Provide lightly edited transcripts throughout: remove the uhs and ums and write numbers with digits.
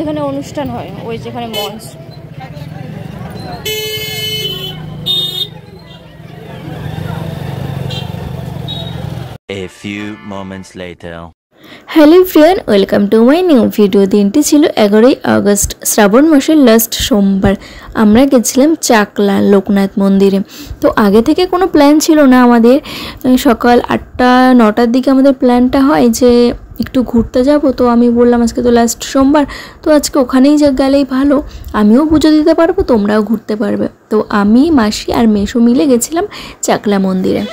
এখানে অনুষ্ঠান হয়, ওই যেখানে মঞ্চ। A few moments later. Hello friend, welcome to my new video. দিনটি ছিল 11ই আগস্ট, শ্রাবণ মাসের লাস্ট সোমবার। আমরা গেছিলাম চাকলা লোকনাথ মন্দিরে। তো আগে থেকে কোনো প্ল্যান ছিল না আমাদের। সকাল 8টা-9টার দিকে আমাদের প্ল্যানটা হয় যে একটু ঘুরতে যাব। তো আমি বললাম আজকে তো লাস্ট সোমবার, তো আজকে ওখানেই গেলেই ভালো, আমিও পুজো দিতে পারবো, তোমরাও ঘুরতে পারবে। তো আমি, মাসি আর মেসো মিলে গেছিলাম চাকলা মন্দিরে।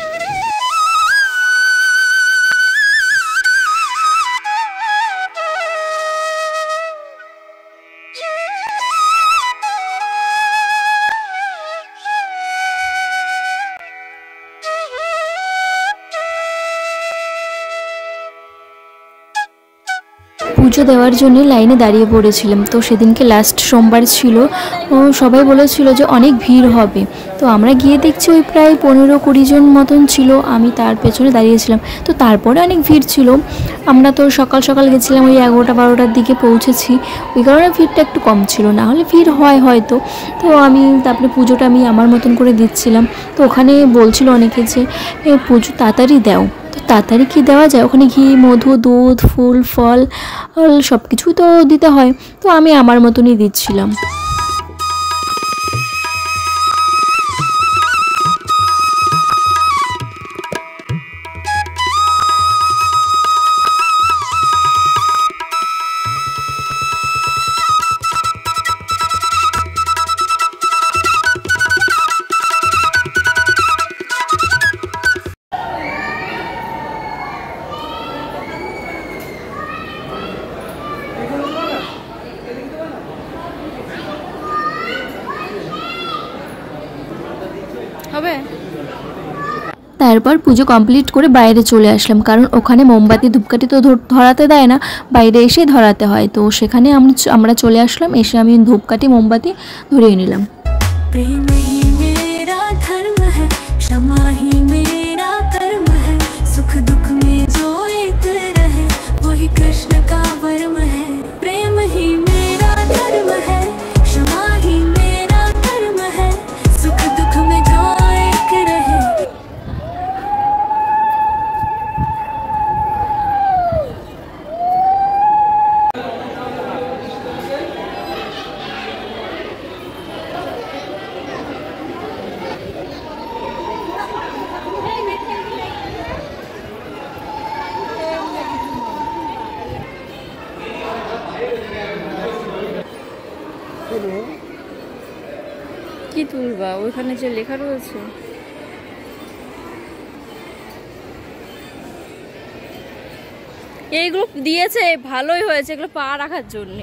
পুজো দেওয়ার জন্য লাইনে দাঁড়িয়ে পড়েছিলাম। তো সেদিনকে লাস্ট সোমবার ছিল, ও সবাই বলেছিল যে অনেক ভিড় হবে। তো আমরা গিয়ে দেখছি ওই প্রায় 15-20 জন মতন ছিল, আমি তার পেছনে দাঁড়িয়েছিলাম। তো তারপরে অনেক ভিড় ছিল। আমরা তো সকাল সকাল গেছিলাম, ওই 11টা-12টার দিকে পৌঁছেছি, ওই কারণে ভিড়টা একটু কম ছিল, না হলে ভিড় হয় হয়তো। তো আমি তারপরে পুজোটা আমি আমার মতন করে দিচ্ছিলাম। তো ওখানে বলছিল অনেকে যে পুজো তাড়াতাড়ি দাও। তো তাড়াতাড়ি কী দেওয়া যায়, ওখানে ঘি, মধু, দুধ, ফুল, ফল সব কিছুই তো দিতে হয়। তো আমি আমার মতনই দিচ্ছিলাম। তারপর পুজো কমপ্লিট করে বাইরে চলে আসলাম, কারণ ওখানে মোমবাতি ধূপকাঠি তো ধরাতে দেয় না, বাইরে এসে ধরাতে হয়। তো সেখানে আমরা চলে আসলাম, এসে আমি ধূপকাঠি মোমবাতি ধরিয়ে নিলাম। কি তুলবা, ওইখানে যে লেখা রয়েছে। এইগুলো দিয়েছে, ভালোই হয়েছে, এগুলো পা রাখার জন্য।